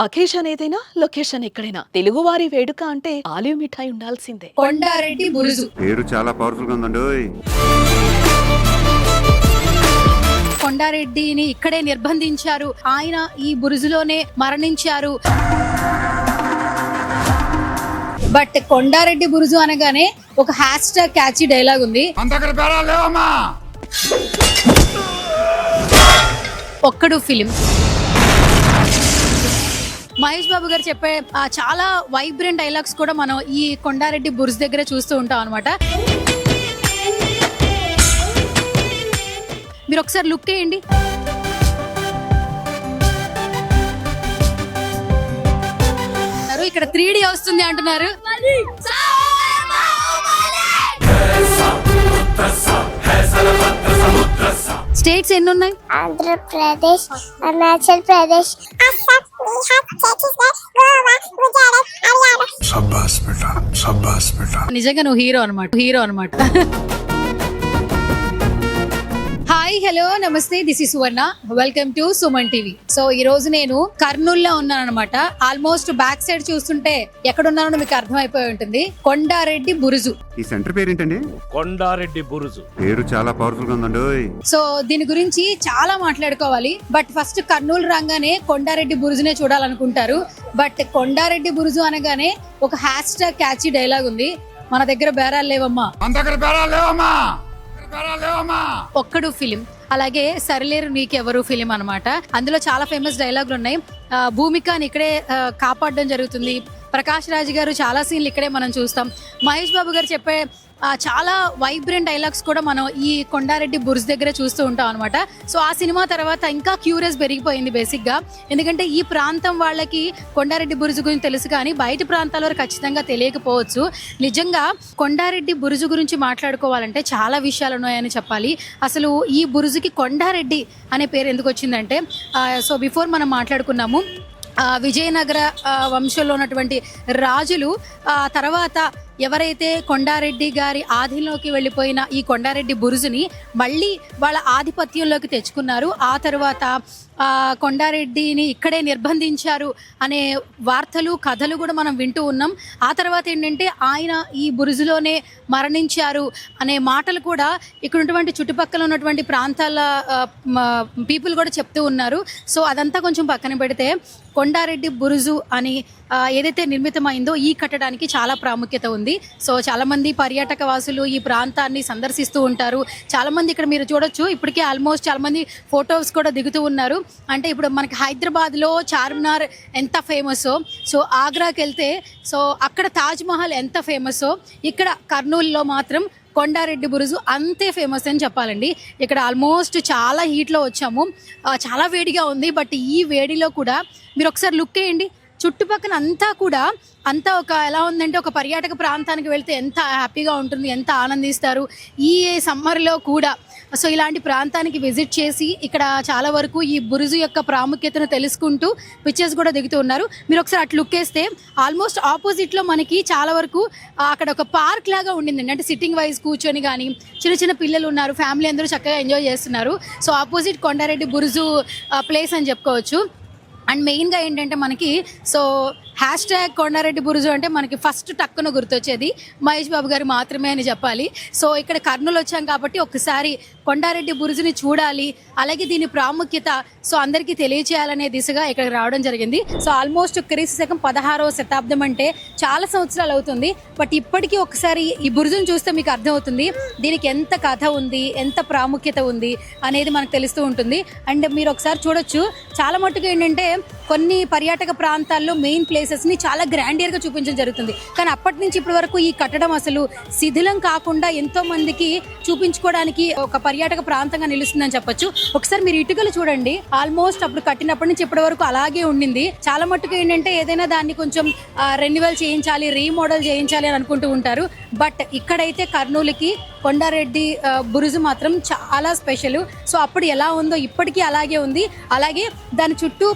Occasion ఏదైనా location ఎక్కడైనా తెలుగువారి వేడుక అంటే ఆలివ్ మిఠాయి ఉండాల్సిందే. కొండారెడ్డి బురుజు పేరు చాలా పవర్ఫుల్ గా ఉందండి. కొండారెడ్డిని ఇక్కడే నిర్బంధించారు, ఆయన ఈ బురుజులోనే మరణించారు. బట్ కొండారెడ్డి బురుజు అనగానే ఒక హ్యాష్ ట్యాగ్ క్యాచీ డైలాగ్ ఉంది. ఒక్కడు ఫిలిం మహేష్ బాబు గారు చెప్పే చాలా వైబ్రెంట్ డైలాగ్స్ కూడా మనం ఈ కొండారెడ్డి బురుజు దగ్గర చూస్తూ ఉంటాం అనమాట. మీరు ఒకసారి లుక్ వేయండి. ఇక్కడ 3D వస్తుంది అంటున్నారు. స్టేట్స్ ఎన్ని ఉన్నాయి? ఆంధ్రప్రదేశ్, అరుణాచల్ ప్రదేశ్, అస్సాం, బీహార్, ఛత్తీస్గఢ్, గోవా, గుజరాత్, హర్యానా. शाबाश बेटा నిజంగా నువ్వు హీరో అనమాట. హాయ్, హలో, నమస్తే, this is Suvarna. Welcome to Suman TV. So ఈ రోజు నేను కర్నూలులో ఉన్నాను అనమాట. ఆల్మోస్ట్ బ్యాక్ సైడ్ చూస్తుంటే ఎక్కడున్నానో మీకు అర్థమైపోయి ఉంటుంది. కొండారెడ్డి బురుజు. ఈ సెంటర్ పేరు ఏంటండి? కొండారెడ్డి బురుజు. పేరు చాలా పవర్ఫుల్ గా ఉందండి. సో దీని గురించి చాలా మాట్లాడుకోవాలి. బట్ ఫస్ట్ కర్నూలు రాగానే కొండారెడ్డి బురుజునే చూడాలనుకుంటారు. బట్ కొండారెడ్డి బురుజు అనగానే ఒక హ్యాష్ ట్యాగ్ క్యాచీ డైలాగ్ ఉంది. మన దగ్గర బేరాలు లేవమ్మా, ఒక్కడు ఫిలిం, అలాగే సరిలేరు నీకెవరు ఫిలిం అన్నమాట. అందులో చాలా ఫేమస్ డైలాగులు ఉన్నాయి. భూమికని ఇక్కడే కాపాడడం జరుగుతుంది. ప్రకాష్ రాజ్ గారు చాలా సీన్లు ఇక్కడే మనం చూస్తాం. మహేష్ బాబు గారు చెప్పే చాలా వైబ్రెంట్ డైలాగ్స్ కూడా మనం ఈ కొండారెడ్డి బురుజు దగ్గర చూస్తూ ఉంటాం అనమాట. సో ఆ సినిమా తర్వాత ఇంకా క్యూరియస్ పెరిగిపోయింది బేసిక్గా. ఎందుకంటే ఈ ప్రాంతం వాళ్ళకి కొండారెడ్డి బురుజు గురించి తెలుసు, కానీ బయట ప్రాంతాల వరకు ఖచ్చితంగా తెలియకపోవచ్చు. నిజంగా కొండారెడ్డి బురుజు గురించి మాట్లాడుకోవాలంటే చాలా విషయాలు ఉన్నాయని చెప్పాలి. అసలు ఈ బురుజుకి కొండారెడ్డి అనే పేరు ఎందుకు వచ్చిందంటే, సో బిఫోర్ మనం మాట్లాడుకున్నాము, విజయనగర వంశంలో ఉన్నటువంటి రాజులు తర్వాత ఎవరైతే కొండారెడ్డి గారి ఆధీనంలోకి వెళ్ళిపోయిన ఈ కొండారెడ్డి బురుజుని మళ్ళీ వాళ్ళ ఆధిపత్యంలోకి తెచ్చుకున్నారు. ఆ తర్వాత కొండారెడ్డిని ఇక్కడే నిర్బంధించారు అనే వార్తలు, కథలు కూడా మనం వింటూ ఉన్నాం. ఆ తర్వాత ఏంటంటే ఆయన ఈ బురుజులోనే మరణించారు అనే మాటలు కూడా ఇక్కడ ఉన్నటువంటి చుట్టుపక్కల ఉన్నటువంటి ప్రాంతాల పీపుల్ కూడా చెప్తూ ఉన్నారు. సో అదంతా కొంచెం పక్కన పెడితే కొండారెడ్డి బురుజు అని ఏదైతే నిర్మితమైందో ఈ కట్టడానికి చాలా ప్రాముఖ్యత ఉంది. సో చాలామంది పర్యాటక వాసులు ఈ ప్రాంతాన్ని సందర్శిస్తూ ఉంటారు. చాలామంది ఇక్కడ మీరు చూడొచ్చు, ఇప్పటికే ఆల్మోస్ట్ చాలామంది ఫొటోస్ కూడా దిగుతూ ఉన్నారు. అంటే ఇప్పుడు మనకి హైదరాబాద్లో చార్మినార్ ఎంత ఫేమస్సో, సో ఆగ్రాకి వెళ్తే సో అక్కడ తాజ్మహల్ ఎంత ఫేమస్సో, ఇక్కడ కర్నూలులో మాత్రం కొండారెడ్డి బురుజు అంతే ఫేమస్ అని చెప్పాలండి. ఇక్కడ ఆల్మోస్ట్ చాలా హీట్లో వచ్చాము, చాలా వేడిగా ఉంది. బట్ ఈ వేడిలో కూడా మీరు ఒకసారి లుక్ వేయండి. చుట్టుపక్కల అంతా కూడా అంతా ఎలా ఉందంటే ఒక పర్యాటక ప్రాంతానికి వెళ్తే ఎంత హ్యాపీగా ఉంటుంది, ఎంత ఆనందిస్తారు ఈ సమ్మర్లో కూడా. సో ఇలాంటి ప్రాంతానికి విజిట్ చేసి ఇక్కడ చాలా వరకు ఈ బురుజు యొక్క ప్రాముఖ్యతను తెలుసుకుంటూ పిక్చర్స్ కూడా దిగుతూ ఉన్నారు. మీరు ఒకసారి అట్లా లుక్ వేస్తే ఆల్మోస్ట్ ఆపోజిట్లో మనకి చాలా వరకు అక్కడ ఒక పార్క్ లాగా ఉండిందండి. అంటే సిట్టింగ్ వైజ్ కూర్చొని కానీ చిన్న చిన్న పిల్లలు ఉన్నారు, ఫ్యామిలీ అందరూ చక్కగా ఎంజాయ్ చేస్తున్నారు. సో ఆపోజిట్ కొండారెడ్డి బురుజు ప్లేస్ అని చెప్పుకోవచ్చు. అండ్ మెయిన్గా ఏంటంటే మనకి సో హ్యాష్ ట్యాగ్ కొండారెడ్డి బురుజు అంటే మనకి ఫస్ట్ టక్కున గుర్తొచ్చేది మహేష్ బాబు గారు మాత్రమే అని చెప్పాలి. సో ఇక్కడ కర్నూలు వచ్చాం కాబట్టి ఒకసారి కొండారెడ్డి బురుజుని చూడాలి, అలాగే దీని ప్రాముఖ్యత సో అందరికీ తెలియచేయాలనే దిశగా ఇక్కడ రావడం జరిగింది. సో ఆల్మోస్ట్ క్రీస్తు శకం 16వ శతాబ్దం అంటే చాలా సంవత్సరాలు అవుతుంది. బట్ ఇప్పటికీ ఒకసారి ఈ బురుజుని చూస్తే మీకు అర్థమవుతుంది దీనికి ఎంత కథ ఉంది, ఎంత ప్రాముఖ్యత ఉంది అనేది మనకు తెలుస్తూ ఉంటుంది. అండ్ మీరు ఒకసారి చూడొచ్చు, చాలా మట్టుకు ఏంటంటే కొన్ని పర్యాటక ప్రాంతాల్లో మెయిన్ ప్లేసెస్ని చాలా గ్రాండియర్గా చూపించడం జరుగుతుంది. కానీ అప్పటి నుంచి ఇప్పటి వరకు ఈ కట్టడం అసలు శిథిలం కాకుండా ఎంతో మందికి చూపించుకోవడానికి ఒక పర్యాటక ప్రాంతంగా నిలుస్తుందని చెప్పొచ్చు. ఒకసారి మీరు ఇటుకలు చూడండి, ఆల్మోస్ట్ అప్పుడు కట్టినప్పటి నుంచి ఇప్పటి వరకు అలాగే ఉండింది. చాలా మట్టుకు ఏంటంటే ఏదైనా దాన్ని కొంచెం రెన్యువల్ చేయించాలి, రీమోడల్ చేయించాలి అని అనుకుంటూ ఉంటారు. బట్ ఇక్కడైతే కర్నూలుకి కొండారెడ్డి బురుజు మాత్రం చాలా స్పెషల్. సో అప్పుడు ఎలా ఉందో ఇప్పటికీ అలాగే ఉంది. అలాగే దాని చుట్టూ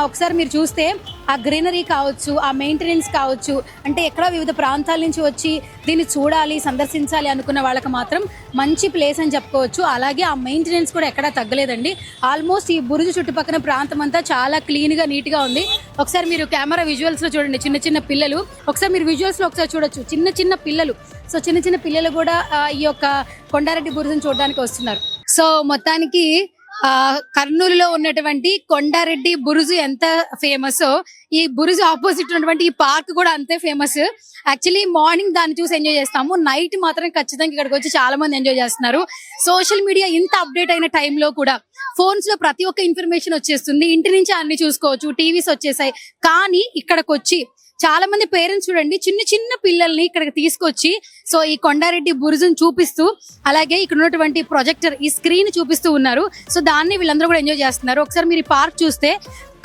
ఒకసారి మీరు చూస్తే ఆ గ్రీనరీ కావచ్చు, ఆ మెయింటెనెన్స్ కావచ్చు, అంటే ఎక్కడ వివిధ ప్రాంతాల నుంచి వచ్చి దీన్ని చూడాలి, సందర్శించాలి అనుకున్న వాళ్ళకి మాత్రం మంచి ప్లేస్ అని చెప్పుకోవచ్చు. అలాగే ఆ మెయింటెనెన్స్ కూడా ఎక్కడా తగ్గలేదండి. ఆల్మోస్ట్ ఈ బురుజు చుట్టుపక్కల ప్రాంతం అంతా చాలా క్లీన్గా నీట్గా ఉంది. ఒకసారి మీరు కెమెరా విజువల్స్లో చూడండి, చిన్న చిన్న పిల్లలు, ఒకసారి మీరు విజువల్స్లో ఒకసారి చూడొచ్చు, చిన్న చిన్న పిల్లలు. సో చిన్న చిన్న పిల్లలు కూడా ఈ యొక్క కొండారెడ్డి బురుజును చూడడానికి వస్తున్నారు. సో మొత్తానికి కర్నూలులో ఉన్నటువంటి కొండారెడ్డి బురుజు ఎంత ఫేమస్, ఈ బురుజు ఆపోజిట్ ఉన్నటువంటి ఈ పార్క్ కూడా అంతే ఫేమస్. యాక్చువల్లీ మార్నింగ్ దాన్ని చూసి ఎంజాయ్ చేస్తాము, నైట్ మాత్రం ఖచ్చితంగా ఇక్కడికి వచ్చి చాలా మంది ఎంజాయ్ చేస్తున్నారు. సోషల్ మీడియా ఇంత అప్డేట్ అయిన టైంలో కూడా ఫోన్స్ లో ప్రతి ఒక్క ఇన్ఫర్మేషన్ వచ్చేస్తుంది, ఇంటి నుంచి అన్ని చూసుకోవచ్చు, టీవీస్ వచ్చేసాయి. కానీ ఇక్కడికి వచ్చి చాలా మంది పేరెంట్స్ చూడండి, చిన్న చిన్న పిల్లల్ని ఇక్కడికి తీసుకొచ్చి సో ఈ కొండారెడ్డి బురుజును చూపిస్తూ, అలాగే ఇక్కడ ఉన్నటువంటి ప్రొజెక్టర్, ఈ స్క్రీన్ చూపిస్తూ ఉన్నారు. సో దాన్ని వీళ్ళందరూ కూడా ఎంజాయ్ చేస్తున్నారు. ఒకసారి మీరు ఈ పార్క్ చూస్తే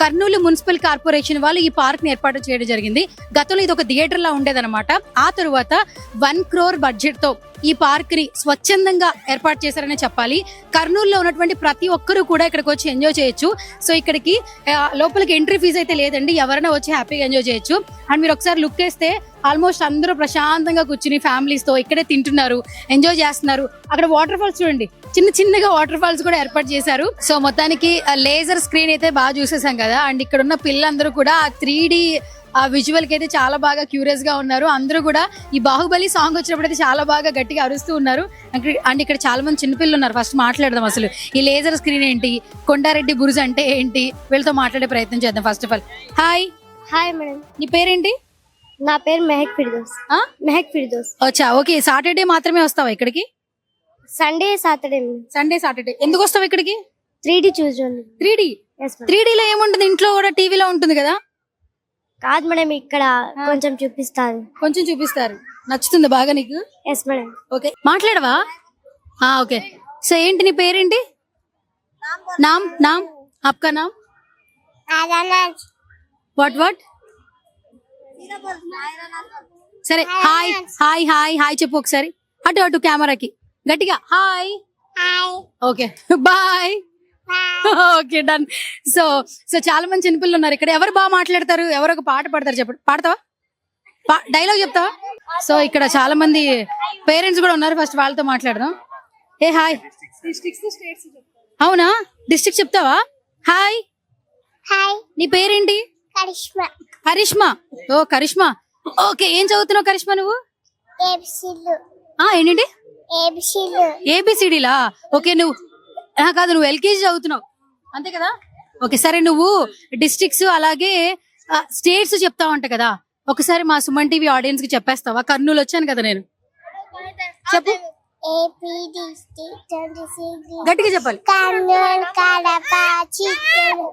కర్నూలు మున్సిపల్ కార్పొరేషన్ వాళ్ళు ఈ పార్క్ ని ఏర్పాటు చేయడం జరిగింది. గతంలో ఇది ఒక థియేటర్ లా ఉండేదన్నమాట. ఆ తరువాత 1 crore బడ్జెట్ తో ఈ పార్క్ ని స్వచ్ఛందంగా ఏర్పాటు చేశారనే చెప్పాలి. కర్నూలులో ఉన్నటువంటి ప్రతి ఒక్కరూ కూడా ఇక్కడికి వచ్చి ఎంజాయ్ చేయొచ్చు. సో ఇక్కడికి లోపలికి ఎంట్రీ ఫీజు అయితే లేదండి, ఎవరైనా వచ్చి హ్యాపీగా ఎంజాయ్ చేయొచ్చు. అండ్ మీరు ఒకసారి లుక్ వేస్తే ఆల్మోస్ట్ అందరూ ప్రశాంతంగా కూర్చుని ఫ్యామిలీస్ తో ఇక్కడే తింటున్నారు, ఎంజాయ్ చేస్తున్నారు. అక్కడ వాటర్ ఫాల్స్ చూడండి, చిన్న చిన్నగా వాటర్ ఫాల్స్ కూడా ఏర్పాటు చేశారు. సో మొత్తానికి లేజర్ స్క్రీన్ అయితే బాగా చూసేసాం కదా. అండ్ ఇక్కడ ఉన్న పిల్లలందరూ కూడా 3D ఆ విజువల్ కి అయితే చాలా బాగా క్యూరియస్ గా ఉన్నారు. అందరూ కూడా ఈ బాహుబలి సాంగ్ వచ్చినప్పుడు అయితే చాలా బాగా గట్టిగా అరుస్తూ ఉన్నారు. అండ్ ఇక్కడ చాలా మంది చిన్నపిల్లలు ఉన్నారు. ఫస్ట్ మాట్లాడదాం, అసలు ఈ లేజర్ స్క్రీన్ ఏంటి, కొండారెడ్డి బురుజు అంటే ఏంటి, వీళ్ళతో మాట్లాడే ప్రయత్నం చేద్దాం. First of all hi. Hi madam. నీ పేరేంటి? నా పేరు మెహక్ ఫిర్దోస్. మెహక్ ఫిర్దోస్. వచ్చా, ఓకే. సాటర్డే మాత్రమే వస్తావా ఇక్కడికి? Sunday Saturday. సాటర్డే ఎందుకు వస్తావు ఇక్కడికి? 3D చూడండి. 3D లో ఏముంటుంది? ఇంట్లో కూడా టీవీలో ఉంటుంది కదా. కాదు మేడం, ఇక్కడ కొంచెం చూపిస్తారు. కొంచెం చూపిస్తారు. నచ్చుతుంది బాగా నీకు? Yes madam. ఓకే, మాట్లాడవా? ఓకే. సో ఏంటి నీ పేరేంటి? నామ్ నామ్ ఆప్కా నామ్? వాట్ సరే, హాయ్ హాయ్ హాయ్ హాయ్ చెప్పు ఒకసారి. అటు కెమెరాకి గట్టిగా hi. Okay, bye. Okay, done. So చాలా మంది చిన్నపిల్లలు ఉన్నారు ఇక్కడ. ఎవరు బాగా మాట్లాడతారు, ఎవరు ఒక పాట పాడతారు? చెప్పండి, పాడతావా? డైలాగ్ చెప్తావా? సో ఇక్కడ చాలా మంది పేరెంట్స్ కూడా ఉన్నారు, ఫస్ట్ వాళ్ళతో మాట్లాడదాం. ఏ హాయ్. అవునా, డిస్ట్రిక్ట్ చెప్తావా? హాయ్. నీ పేరేంటి? కరిష్మా. ఓ కరిష్మా, ఓకే. ఏం చదువుతున్నావు కరిష్మా నువ్వు? ఏంటి? ఏబిసిడీలా? ఓకే, నువ్వు కాదు, నువ్వు ఎల్కేజీ చదువుతున్నావు అంతే కదా. ఓకే, సరే. నువ్వు డిస్ట్రిక్ట్స్ అలాగే స్టేట్స్ చెప్తావంట కదా, ఒకసారి మా సుమన్ టీవీ ఆడియన్స్ కి చెప్పేస్తావా? కర్నూలు వచ్చాను కదా నేను, చెప్పు. గట్టిగా చెప్పాలి. Kurnool, Kadapa, Chittoor,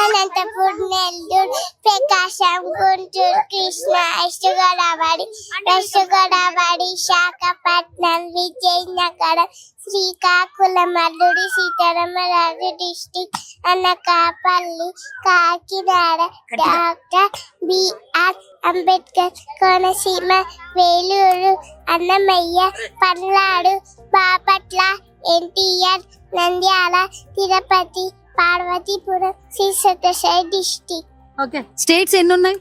Anantapur, Nellore, Prakasam, Guntur, Krishna, east Godavari, west Godavari, Visakhapatnam, Vizianagaram, Srikakulam, Alluri Sitaramaraju district, Anakapalli, Kakinada, doctor BR Ambedkar, Konaseema, Veluru, Annamayya, Palnadu, Bapatla, NTR, Nandyal, Tirupati, Parvathipuram, Sri Sathyasai district. Okay, states ఎన్ని ఉన్నాయి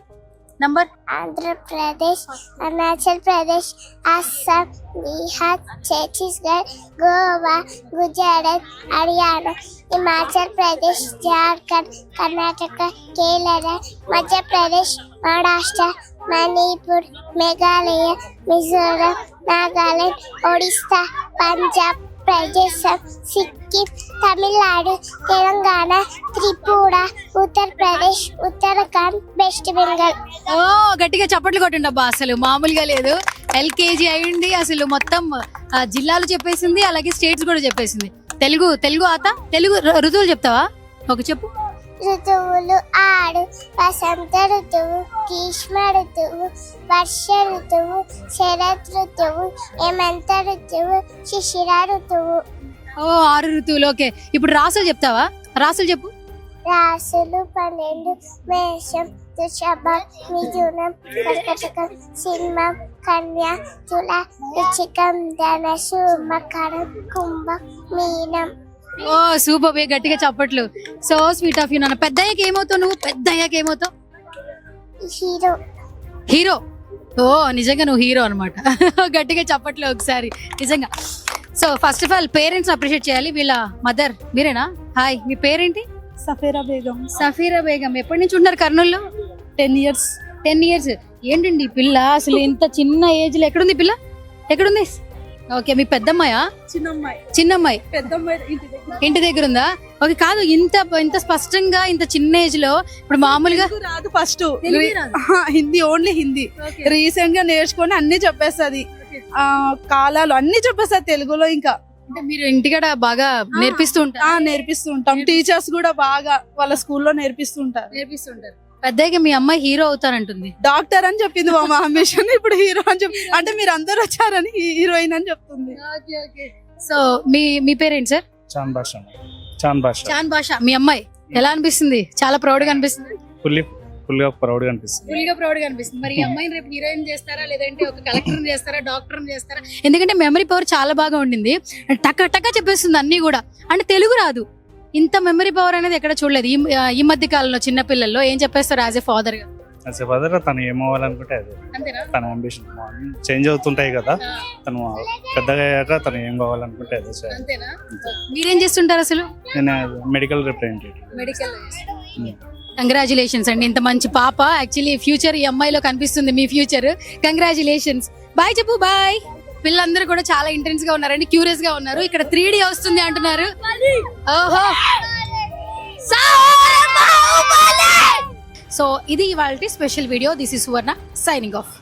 నంబర్? ఆంధ్రప్రదేశ్, అరుణాచల్ ప్రదేశ్, అస్సాం, బీహార్, ఛత్తీస్గఢ్, గోవా, గుజరాత్, హర్యానా, హిమాచల్ ప్రదేశ్, జార్ఖండ్, కర్ణాటక, కేరళ, మధ్యప్రదేశ్, మహారాష్ట్ర, మణిపూర్, మేఘాలయ, మిజోరం, నాగాలాండ్, ఒడిస్సా, పంజాబ్, ప్రదేశం, సిక్కిం, తమిళనాడు, తెలంగాణ, త్రిపుర, ఉత్తరప్రదేశ్, ఉత్తరాఖండ్, వెస్ట్ బెంగాల్. ఓ గట్టిగా చప్పట్లు కొట్టండి అబ్బా, అసలు మామూలుగా లేదు. ఎల్కేజీ అయింది, అసలు మొత్తం జిల్లాలు చెప్పేసింది, అలాగే స్టేట్స్ కూడా చెప్పేసింది. తెలుగు తెలుగు ఋతువులు చెప్తావా? ఒక చెప్పు. ఋతువులు 6: వసంత ఋతువు, గ్రీష్మ ఋతువు, వర్ష ఋతువు, శరత్ ఋతువు, హేమంత ఋతువు, శిశిర ఋతువు. 6 ఋతువులు. ఓకే, ఇప్పుడు రాసులు చెప్తావా? రాసులు చెప్పు. రాసులు 12: మేషం, వృషభం, మిథునం, కర్కాటకం, సింహం, కన్య, తుల, వృశ్చికం, ధనుసు, మకరం, కుంభం, మీనం. ఓ సూపర్, గట్టిగా చప్పట్లు. సో స్వీట్ ఆఫ్ యూ నాన్న. పెద్ద అయ్యాక ఏమవుతావు నువ్వు? పెద్ద అయ్యాక ఏమవుతావు? హీరో. హీరో. ఓ నిజంగా నువ్వు హీరో అనమాట. గట్టిగా చప్పట్లు ఒకసారి నిజంగా. So first of all parents appreciate చేయాలి. వీళ్ళ మదర్ మీరేనా? హాయ్, మీ పేరేంటి? సఫేరా బేగం. సఫీరా బేగం. ఎప్పటి నుంచి ఉన్నారు కర్నూలులో? 10 years. 10 years. ఏంటండి ఈ పిల్ల అసలు ఇంత చిన్న ఏజ్ లో ఎక్కడుంది పిల్ల? ఎక్కడుంది? ఓకే, మీ పెద్దమ్మాయా? చిన్నమ్మాయి. చిన్నమ్మాయి పెద్దమ్మాయి ఇంటి దగ్గర. ఇంటి దగ్గర ఉందా? ఓకే, కాదు ఇంత స్పష్టంగా ఇంత చిన్న ఏజ్ లో ఇప్పుడు మామూలుగా తెలుగు రాదు ఫస్ట్. తెలుగే రాదు. హిందీ, ఓన్లీ హిందీ. రీసెంట్ గా నేర్చుకొని అన్ని చెప్పేస్తుంది. కాలాలు అన్ని చెప్పేస్తుంది తెలుగులో. ఇంకా అంటే మీరు ఇంటికాడ బాగా నేర్పిస్తూ ఉంటారు? నేర్పిస్తూ ఉంటాం. టీచర్స్ కూడా బాగా వాళ్ళ స్కూల్లో నేర్పిస్తుంటారు. నేర్పిస్తుంటారు. పెద్దగా మీ అమ్మాయి హీరో అవుతానంటుంది. డాక్టర్ అని చెప్పింది మా మిషన్, ఇప్పుడు హీరో అని చెప్పి, అంటే మీరు అందరు వచ్చారని హీరోయిన్ అని చెప్తుంది. సో మీ పేరేంటి సార్? చాంద్ భాష. చాంద్ భాష. చాంద్ భాష. మీ అమ్మాయి ఎలా అనిపిస్తుంది? చాలా ప్రౌడ్ గా అనిపిస్తుంది. ఫుల్ గా ప్రౌడ్ గా అనిపిస్తుంది. ఫుల్ గా ప్రౌడ్ గా అనిపిస్తుంది. మరి ఈ అమ్మాయిని రేపు హీరోయిన్ చేస్తారా, లేదంటే ఒక కలెక్టర్ చేస్తారా, డాక్టర్ చేస్తారా? ఎందుకంటే మెమరీ పవర్ చాలా బాగా ఉండింది. టక్క టక్క చెప్పేస్తుంది అన్ని కూడా. అంటే తెలుగు రాదు, ఇంత మెమరీ పవర్ అనేది ఎక్కడ చూడలేదు. ఈ మధ్య కాలంలో చిన్న పిల్లల్లో ఏం చెప్పేస్తారు యాజ్ ఎ ఫాదర్ గా? యాజ్ ఎ ఫాదర్ తను ఏమవ్వాలనుకుంటే అదే అంతేనా? తన అంబిషన్. చేంజ్ అవుతుంటాయి కదా, తను పెద్దగా అయ్యాక తను ఏం కావాలనుకుంటే అదే చేయాలి. అంతేనా? మీరేం చేస్తుంటారు అసలు? నేను మెడికల్ రిప్రజెంటేటివ్. మెడికల్. కంగ్రాచులేషన్స్ అండి, ఇంత మంచి పాప. యాక్చువల్లీ ఫ్యూచర్ ఈ అమ్మాయిలో కనిపిస్తుంది, మీ ఫ్యూచర్. కంగ్రాచులేషన్స్. బాయ్ చెప్పు. బాయ్. పిల్లలందరూ కూడా చాలా ఇంటెన్స్ గా ఉన్నారండి, క్యూరియస్ గా ఉన్నారు. ఇక్కడ 3D వస్తుంది అంటున్నారు. ఓహో, సో ఇది ఇవాల్టి special video. This is Suvarna signing off.